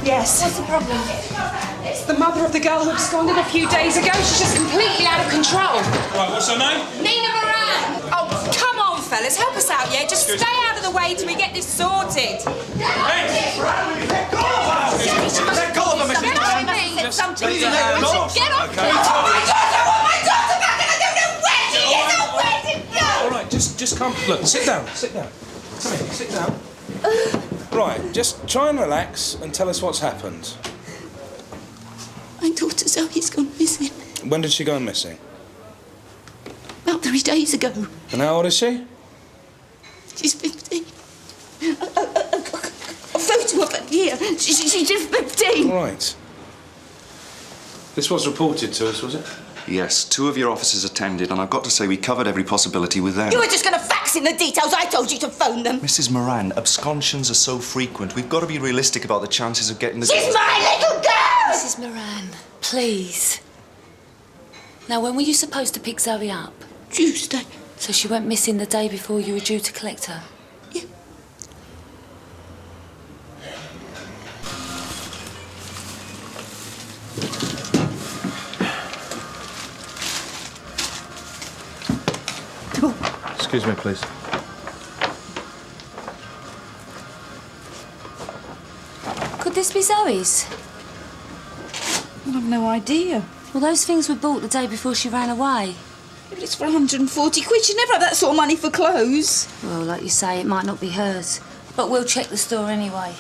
Yes. What's the problem? It's the mother of the girl who absconded a few days ago. She's just completely out of control. Right, what's her name? Nina Moran! Oh, come on, fellas, help us out, yeah? Just stay out of the way till we get this sorted. Hey! Let go of her! Let go of her, Mrs. Get something to let her. her off. Get off Okay. me! I want my daughter back and I don't know where she is or where to go! All right, just come. Look, sit down. Come here, sit down. Right, just try and relax and tell us what's happened. My daughter Zoe's gone missing. When did she go missing? About 3 days ago. And how old is she? She's 15. A photo of her here. She's just 15. Right. This was reported to us, was it? Yes, 2 of your officers attended, and I've got to say we covered every possibility with them. You were just going to fax in the details. I told you to phone them. Mrs. Moran, absconsions are so frequent. We've got to be realistic about the chances of getting the... She's my little girl! Mrs. Moran, please. Now, when were you supposed to pick Zoe up? Tuesday. So she went missing the day before you were due to collect her? Yeah. Excuse me, please. Could this be Zoe's? I've no idea. Well, those things were bought the day before she ran away. Yeah, but it's for 140 quid. You never have that sort of money for clothes. Well, like you say, it might not be hers. But we'll check the store anyway.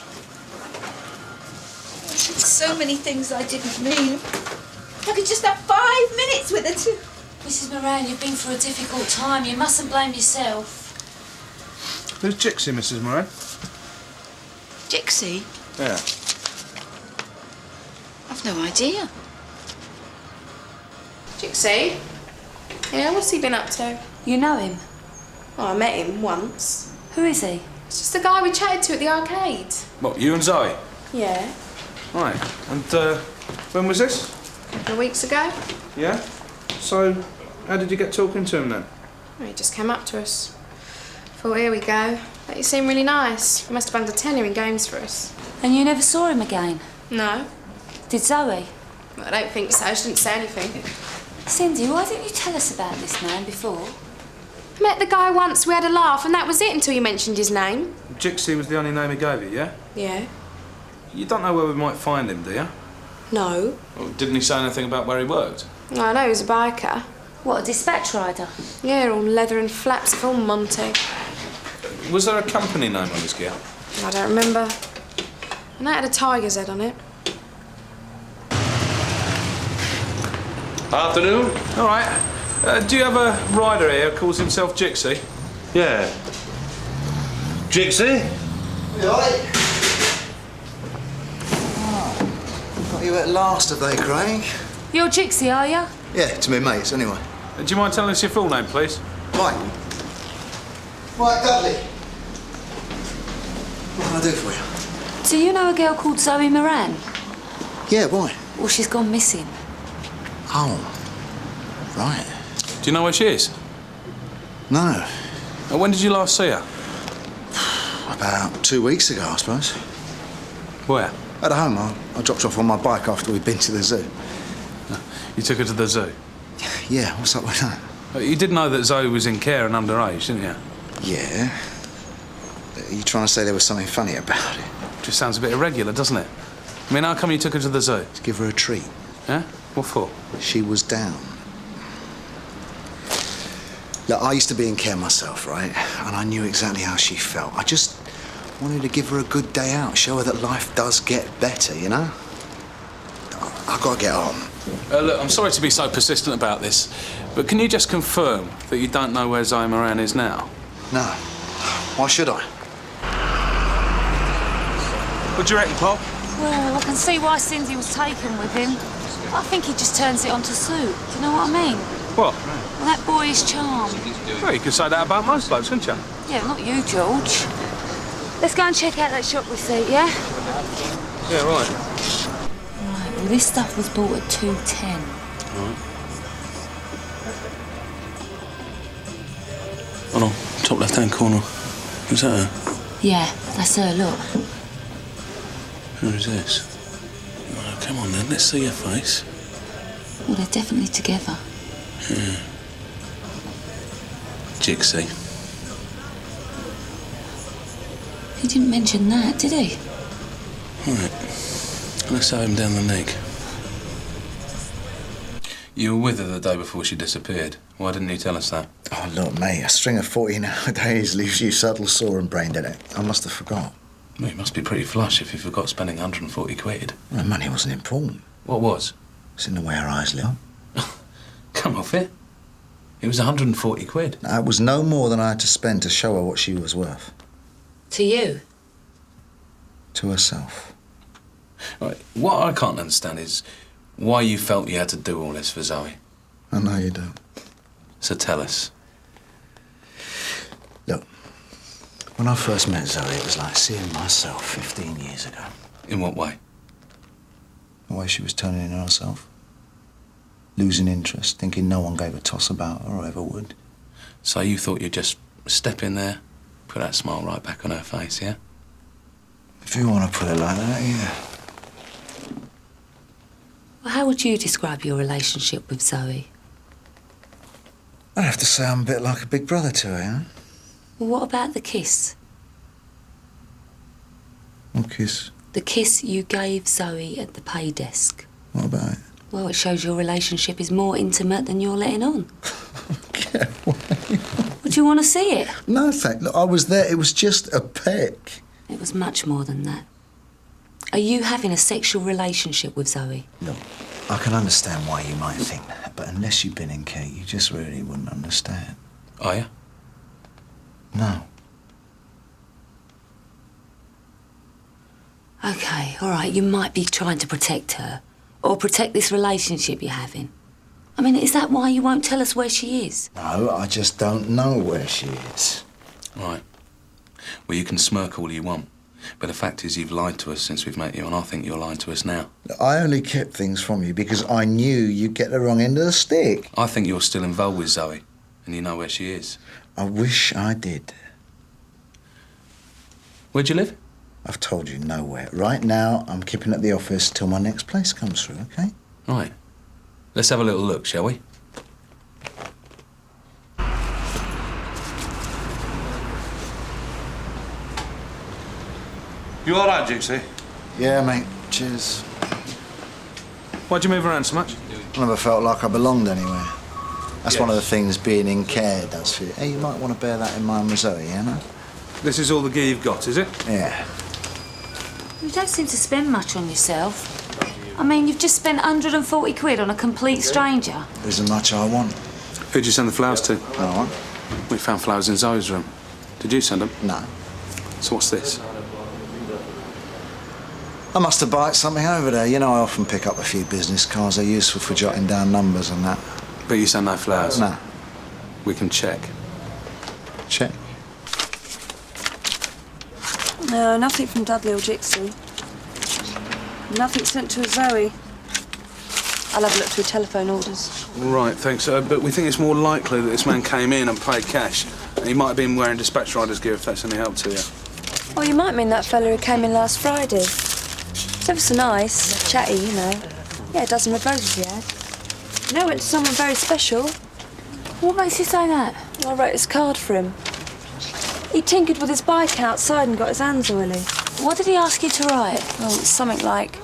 So many things I didn't mean. If I could just have 5 minutes with her too. Mrs. Moran, you've been through a difficult time. You mustn't blame yourself. Who's Jixie, Mrs. Moran? Jixie? Yeah. I've no idea. Jixie? Yeah, what's he been up to? You know him? Oh, I met him once. Who is he? It's just the guy we chatted to at the arcade. What, you and Zoe? Yeah. Right. And, when was this? A couple of weeks ago. Yeah? So, how did you get talking to him then? Well, he just came up to us. Thought, here we go. But he seemed really nice. He must have earned a tenner in games for us. And you never saw him again? No. Did Zoe? Well, I don't think so. She didn't say anything. Cindy, why didn't you tell us about this man before? I met the guy once, we had a laugh, and that was it until you mentioned his name. Jixie was the only name he gave you, yeah? Yeah. You don't know where we might find him, do you? No. Well, didn't he say anything about where he worked? No, I know he was a biker. What, a dispatch rider? Yeah, all leather and flaps, full Monty. Was there a company name on his gear? I don't remember. I know it had a tiger's head on it. Afternoon. All right. Do you have a rider here who calls himself Jixie? Yeah. Jixie? Right. Oh, got you at last, have they, Craig? You're Jixie, are you? Yeah, to me mates, anyway. Do you mind telling us your full name, please? Right. Right, Dudley. What can I do for you? Do you know a girl called Zoe Moran? Yeah, why? Well, she's gone missing. Oh. Right. Do you know where she is? No. When did you last see her? About 2 weeks ago, I suppose. Where? At home, I dropped her off on my bike after we'd been to the zoo. You took her to the zoo? Yeah, what's up with that? You did know that Zoe was in care and underage, didn't you? Yeah. Are you trying to say there was something funny about it? Just sounds a bit irregular, doesn't it? I mean, how come you took her to the zoo? To give her a treat. Yeah? What for? She was down. Look, I used to be in care myself, right? And I knew exactly how she felt. I just wanted to give her a good day out, show her that life does get better, you know? I've got to get on. Look, I'm sorry to be so persistent about this, but can you just confirm that you don't know where Zoe Moran is now? No. Why should I? What do you reckon, Paul? Well, I can see why Cindy was taken with him. I think he just turns it on to suit. Do you know what I mean? What? Well, that boyish charm. Well, you could say that about most blokes, couldn't you? Yeah, not you, George. Let's go and check out that shop receipt, yeah? Yeah, right. Right, well, this stuff was bought at 2:10. Right. Hold on, top left-hand corner. Is that her? Yeah, that's her, look. Who is this? Come on then, let's see your face. Well, they're definitely together. Jixie. He didn't mention that, did he? Right. Let's have him down the neck. You were with her the day before she disappeared. Why didn't you tell us that? Oh, look, mate, a string of 14-hour days leaves you subtle, sore and brain dead. I must have forgot. Well, you must be pretty flush if you forgot spending 140 quid. Well, the money wasn't important. What was? It's in the way her eyes lit up. Come off it. It was 140 quid. It was no more than I had to spend to show her what she was worth. To you? To herself. Right. What I can't understand is why you felt you had to do all this for Zoe. I know you don't. So tell us. Look, when I first met Zoe, it was like seeing myself 15 years ago. In what way? The way she was turning in on herself. Losing interest, thinking no one gave a toss about her or ever would. So you thought you'd just step in there, put that smile right back on her face, yeah? If you want to put it like that, yeah. Well, how would you describe your relationship with Zoe? I'd have to say I'm a bit like a big brother to her, huh? Well, what about the kiss? What kiss? The kiss you gave Zoe at the pay desk. What about it? Well, it shows your relationship is more intimate than you're letting on. Get away. Would you want to see it? No, thank. Look, I was there. It was just a peck. It was much more than that. Are you having a sexual relationship with Zoe? Look, I can understand why you might think that, but unless you've been in Kate, you just really wouldn't understand. Are you? No. OK, all right, you might be trying to protect her. Or protect this relationship you're having. I mean, is that why you won't tell us where she is? No, I just don't know where she is. Right. Well, you can smirk all you want, but the fact is you've lied to us since we've met you, and I think you're lying to us now. I only kept things from you because I knew you'd get the wrong end of the stick. I think you're still involved with Zoe, and you know where she is. I wish I did. Where'd you live? I've told you nowhere. Right now, I'm keeping at the office till my next place comes through, OK? Right. Let's have a little look, shall we? You all right, Jixie? Yeah, mate. Cheers. Why'd you move around so much? I never felt like I belonged anywhere. That's one of the things being in care does for you. Hey, you might want to bear that in mind with Zoe, you know? This is all the gear you've got, is it? Yeah. You don't seem to spend much on yourself. I mean, you've just spent 140 quid on a complete stranger. There isn't much I want. Who'd you send the flowers to? No one? We found flowers in Zoe's room. Did you send them? No. So what's this? I must have biked something over there. You know, I often pick up a few business cards. They're useful for jotting down numbers and that. But you sent no flowers? No. We can check. Check. No, nothing from Dudley or Jixie. Nothing sent to Zoe. I'll have a look through telephone orders. Right, thanks. But we think it's more likely that this man came in and paid cash. And he might have been wearing dispatch rider's gear if that's any help to you. Oh, you might mean that fella who came in last Friday. He's ever so nice, chatty, you know. Yeah, a dozen of roses he had. You know, went to someone very special. What makes you say that? I wrote his card for him. He tinkered with his bike outside and got his hands oily. What did he ask you to write? Oh, it's something like,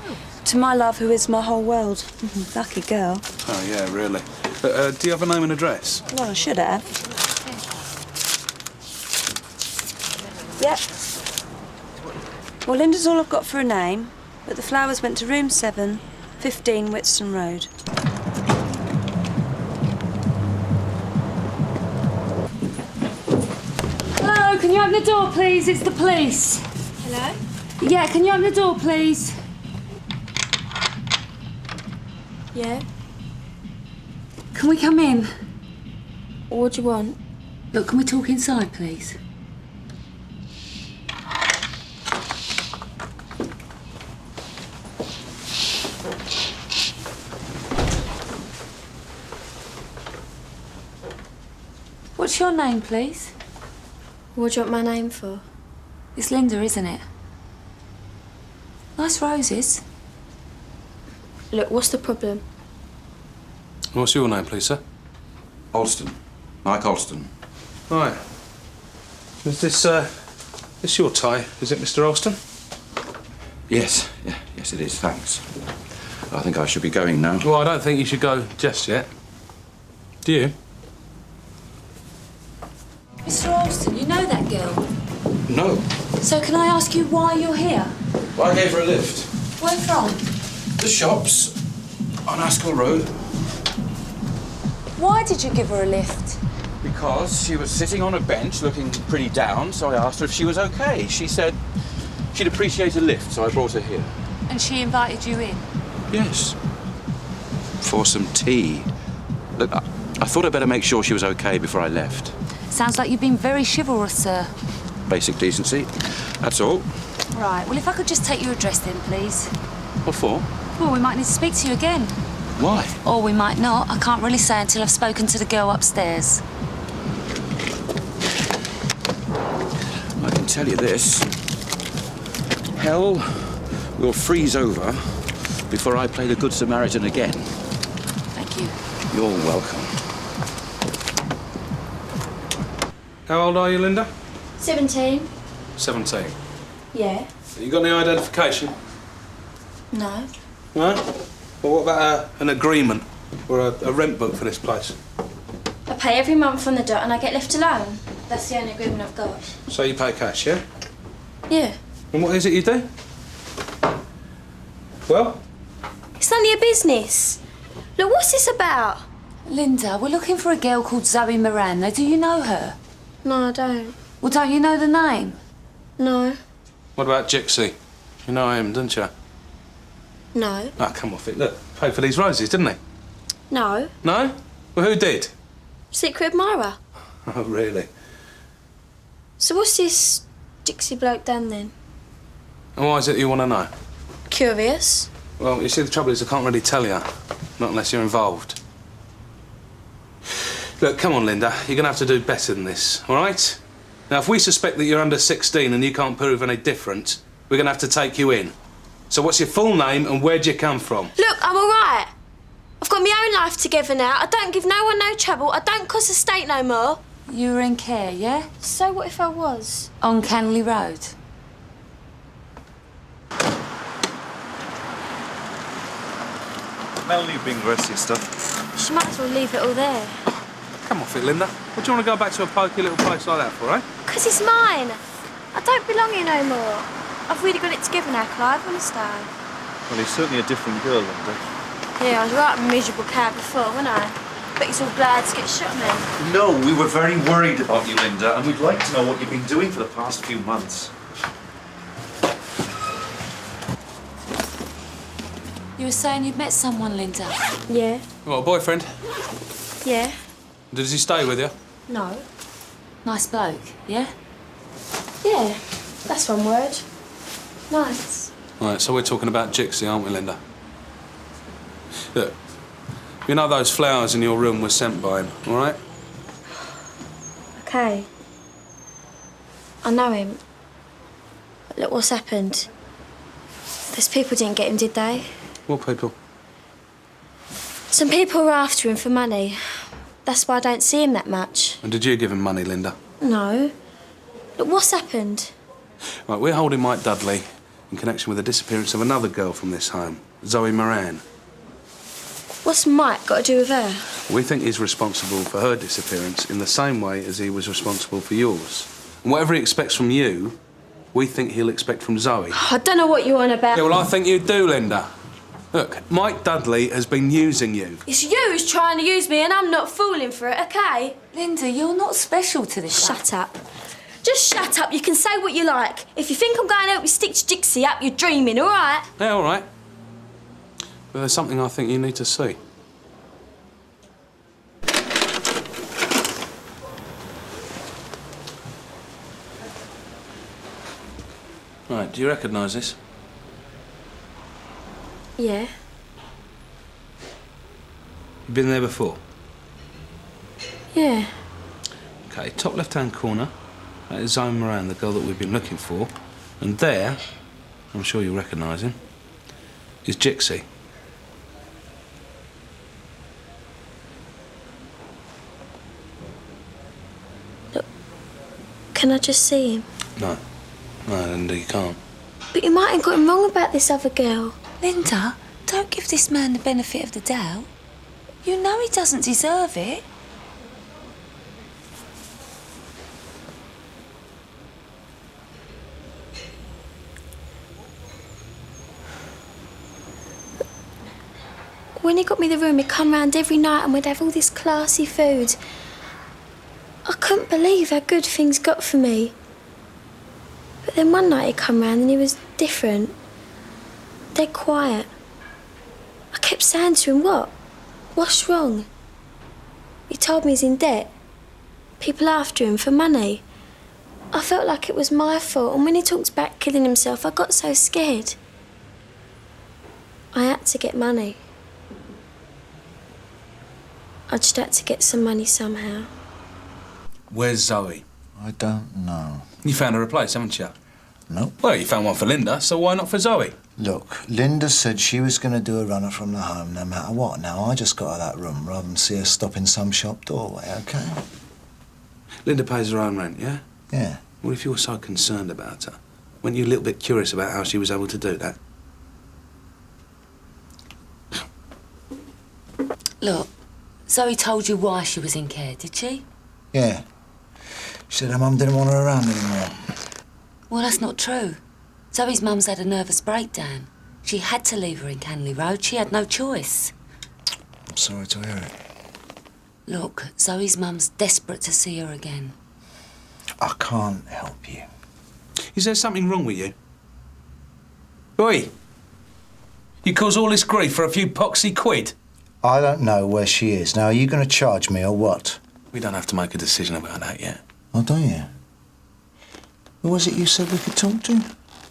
"To my love who is my whole world." Lucky girl. Oh, yeah, really. Do you have a name and address? Well, I should have. Yep. Well, Linda's all I've got for a name, but the flowers went to room 7, 15 Whitstone Road. Hello, can you open the door, please? It's the police. Hello? Yeah, can you open the door, please? Yeah? Can we come in? What do you want? Look, can we talk inside, please? What's your name, please? What do you want my name for? It's Linda, isn't it? Nice roses. Look, what's the problem? What's your name, please, sir? Alston. Mike Alston. Right. Is this your tie? Is it, Mr. Alston? Yes, yes it is, thanks. I think I should be going now. Well, I don't think you should go just yet. Do you? Mr. Alston, you know that girl? No. So can I ask you why you're here? Well, I gave her a lift. Where from? The shops on Askell Road. Why did you give her a lift? Because she was sitting on a bench looking pretty down, so I asked her if she was okay. She said she'd appreciate a lift, so I brought her here. And she invited you in? Yes. For some tea. Look, I thought I'd better make sure she was okay before I left. Sounds like you've been very chivalrous, sir. Basic decency, that's all. Right, well, if I could just take your address then, please. What for? Well, we might need to speak to you again. Why? Or we might not. I can't really say until I've spoken to the girl upstairs. I can tell you this. Hell will freeze over before I play the Good Samaritan again. Thank you. You're welcome. How old are you, Linda? 17. 17. Yeah. You got any identification? No. No? Well, what about an agreement or a rent book for this place? I pay every month on the dot and I get left alone. That's the only agreement I've got. So you pay cash, yeah? Yeah. And what is it you do? Well? It's only a business. Look, what's this about? Linda, we're looking for a girl called Zoe Miranda. Do you know her? No, I don't. Well, don't you know the name? No. What about Jixie? You know him, don't you? No. Ah, come off it. Look, paid for these roses, didn't he? No. No? Well, who did? Secret admirer. Oh, really? So what's this Jixie bloke done then? And why is it you want to know? Curious. Well, you see, the trouble is I can't really tell you. Not unless you're involved. Look, come on, Linda. You're going to have to do better than this, all right? Now, if we suspect that you're under 16 and you can't prove any different, we're going to have to take you in. So what's your full name and where'd you come from? Look, I'm all right. I've got my own life together now. I don't give no one no trouble. I don't cost the state no more. You were in care, yeah? So what if I was? On Canley Road. Melanie, bring the rest of your stuff. She might as well leave it all there. Come off it, Linda. What do you want to go back to a pokey little place like that for, eh? 'Cause it's mine. I don't belong here no more. I've really got it together now, Clive, understand? Well, you're certainly a different girl, Linda. Yeah, I was right miserable cat before, wasn't I? Bet you're all glad to get shot, man. No, we were very worried about you, Linda, and we'd like to know what you've been doing for the past few months. You were saying you'd met someone, Linda. Yeah. What, a boyfriend? Yeah. Does he stay with you? No. Nice bloke, yeah? Yeah. That's one word. Nice. Right, so we're talking about Jixie, aren't we, Linda? Look, you know those flowers in your room were sent by him, all right? Okay. I know him. Look what's happened. Those people didn't get him, did they? What people? Some people were after him for money. That's why I don't see him that much. And did you give him money, Linda? No. Look, what's happened? Right, we're holding Mike Dudley in connection with the disappearance of another girl from this home, Zoe Moran. What's Mike got to do with her? We think he's responsible for her disappearance in the same way as he was responsible for yours. And whatever he expects from you, we think he'll expect from Zoe. I don't know what you're on about. Yeah, well, I think you do, Linda. Look, Mike Dudley has been using you. It's you who's trying to use me and I'm not falling for it, okay? Linda, you're not special to this. Shut up. Just shut up. You can say what you like. If you think I'm going to help you stitch Jixie up, you're dreaming, all right? Yeah, all right. But there's something I think you need to see. Right, do you recognise this? Yeah. You've been there before? Yeah. OK, top left-hand corner. That is Zoe Moran, the girl that we've been looking for. And there, I'm sure you'll recognise him, is Jixie. Can I just see him? No. No, Linda, you can't. But you might have got him wrong about this other girl. Linda, don't give this man the benefit of the doubt. You know he doesn't deserve it. When he got me the room, he'd come round every night and we'd have all this classy food. I couldn't believe how good things got for me. But then one night he'd come round and he was different. Dead quiet. I kept saying to him, what? What's wrong? He told me he's in debt. People after him for money. I felt like it was my fault, and when he talked about killing himself, I got so scared. I had to get money. I just had to get some money somehow. Where's Zoe? I don't know. You found her a place, haven't you? Nope. Well, you found one for Linda, so why not for Zoe? Look, Linda said she was going to do a runner from the home no matter what. Now, I just got her that room rather than see her stop in some shop doorway, OK? Linda pays her own rent, yeah? Yeah. What if you were so concerned about her? Weren't you a little bit curious about how she was able to do that? Look, Zoe told you why she was in care, did she? Yeah. She said her mum didn't want her around anymore. Well, that's not true. Zoe's mum's had a nervous breakdown. She had to leave her in Canley Road. She had no choice. I'm sorry to hear it. Look, Zoe's mum's desperate to see her again. I can't help you. Is there something wrong with you? Oi! You cause all this grief for a few poxy quid? I don't know where she is. Now, are you going to charge me or what? We don't have to make a decision about that yet. Oh, don't you? Who was it you said we could talk to?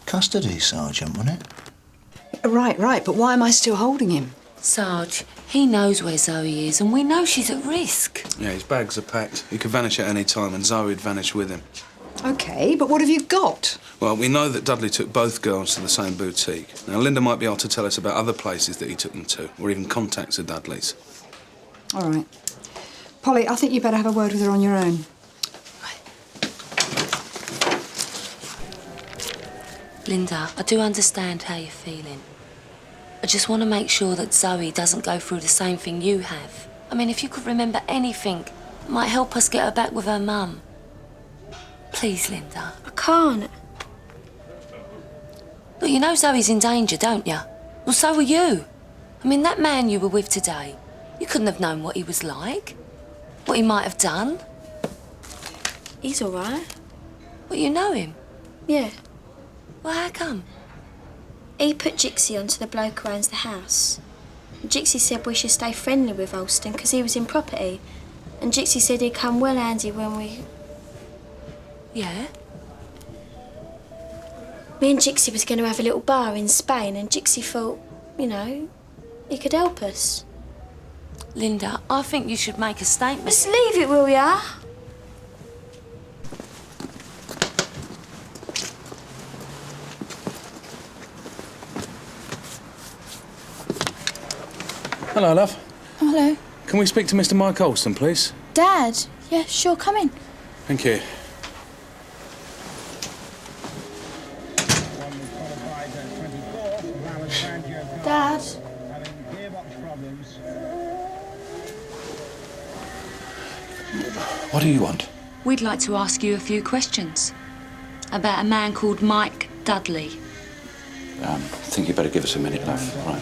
Custody sergeant, wasn't it? Right, but why am I still holding him? Sarge, he knows where Zoe is, and we know she's at risk. Yeah, his bags are packed. He could vanish at any time, and Zoe would vanish with him. OK, but what have you got? Well, we know that Dudley took both girls to the same boutique. Now, Linda might be able to tell us about other places that he took them to, or even contacts of Dudley's. All right. Polly, I think you better have a word with her on your own. Linda, I do understand how you're feeling. I just want to make sure that Zoe doesn't go through the same thing you have. I mean, if you could remember anything, it might help us get her back with her mum. Please, Linda. I can't. Look, you know Zoe's in danger, don't you? Well, so are you. I mean, that man you were with today, you couldn't have known what he was like, what he might have done. He's all right. Well, you know him? Yeah. Well, how come? He put Jixie onto the bloke who owns the house. Jixie said we should stay friendly with Alston because he was in property. And Jixie said he'd come well handy when we... Yeah? Me and Jixie was going to have a little bar in Spain, and Jixie thought, you know, he could help us. Linda, I think you should make a statement. Just leave it, will ya? Hello, love. Oh, hello. Can we speak to Mr. Mike Alston, please? Dad? Yeah, sure, come in. Thank you. Dad? What do you want? We'd like to ask you a few questions about a man called Mike Dudley. I think you better give us a minute, love. Right.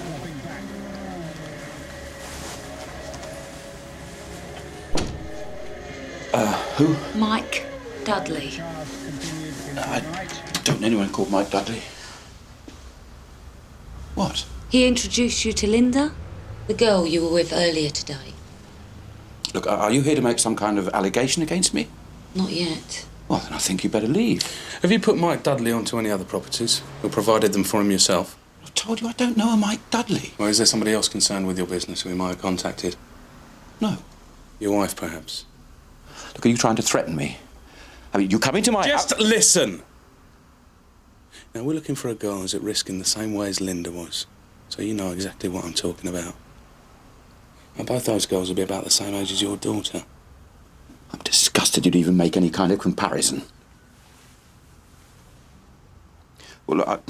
Who? Mike Dudley. I don't know anyone called Mike Dudley. What? He introduced you to Linda, the girl you were with earlier today. Look, are you here to make some kind of allegation against me? Not yet. Well, then I think you better leave. Have you put Mike Dudley onto any other properties, or provided them for him yourself? I told you I don't know a Mike Dudley. Or is there somebody else concerned with your business who we might have contacted? No. Your wife, perhaps? Look, are you trying to threaten me? I mean, you come into my... Just listen! Now, we're looking for a girl who's at risk in the same way as Linda was. So you know exactly what I'm talking about. Now, both those girls will be about the same age as your daughter. I'm disgusted you'd even make any kind of comparison. Well, look,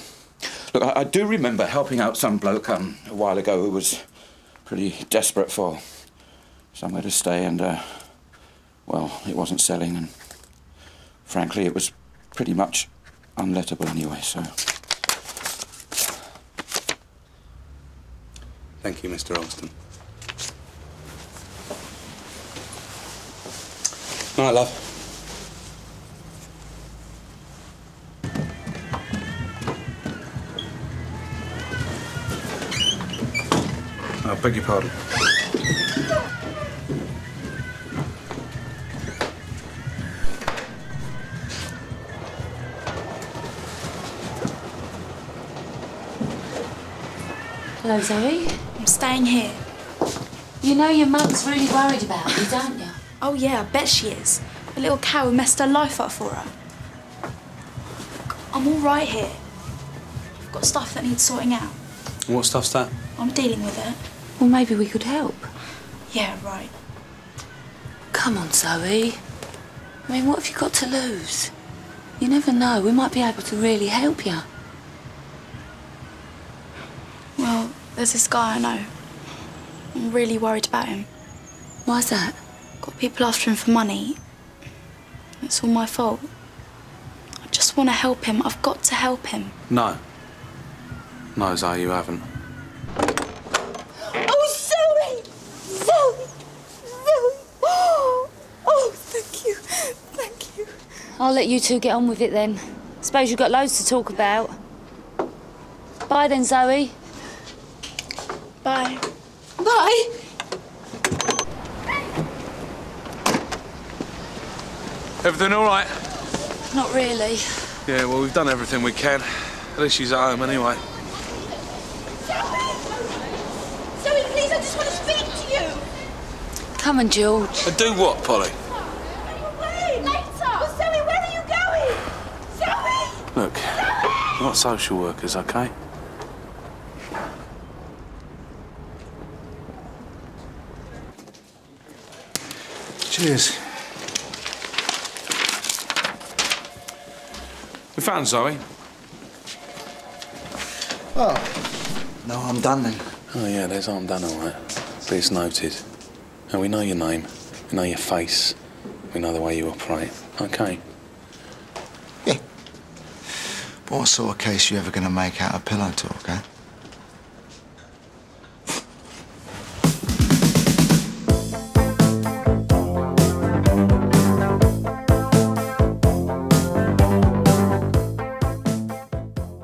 I do remember helping out some bloke a while ago who was pretty desperate for somewhere to stay, and, well, it wasn't selling, and frankly, it was pretty much unlettable anyway, so... Thank you, Mr. Alston. All right, love. I beg your pardon. Hello, Zoe. I'm staying here. You know your mum's really worried about you, don't you? Oh yeah, I bet she is. The little cow who messed her life up for her. I'm all right here. I've got stuff that needs sorting out. What stuff's that? I'm dealing with it. Well, maybe we could help. Yeah, right. Come on, Zoe. I mean, what have you got to lose? You never know. We might be able to really help you. Well, there's this guy I know. I'm really worried about him. Why's that? Got people after him for money. It's all my fault. I just want to help him. I've got to help him. No. No, Zoe, you haven't. Oh, Zoe! Zoe! Zoe! Oh, thank you. Thank you. I'll let you two get on with it then. Suppose you've got loads to talk about. Bye then, Zoe. Bye. Bye. Everything all right? Not really. Yeah, well, we've done everything we can. At least she's at home anyway. Zoe, please, I just want to speak to you. Come on, George. Do what, Polly? Wait, later. Oh, Zoe, where are you going? Zoe! Look, we're not social workers, OK? Cheers. We found Zoe. Oh, no, I'm done then. Oh, yeah, there's I'm done, all right. But it's noted. And we know your name. We know your face. We know the way you operate. OK. Yeah. But what sort of case are you ever going to make out of pillow talk, eh?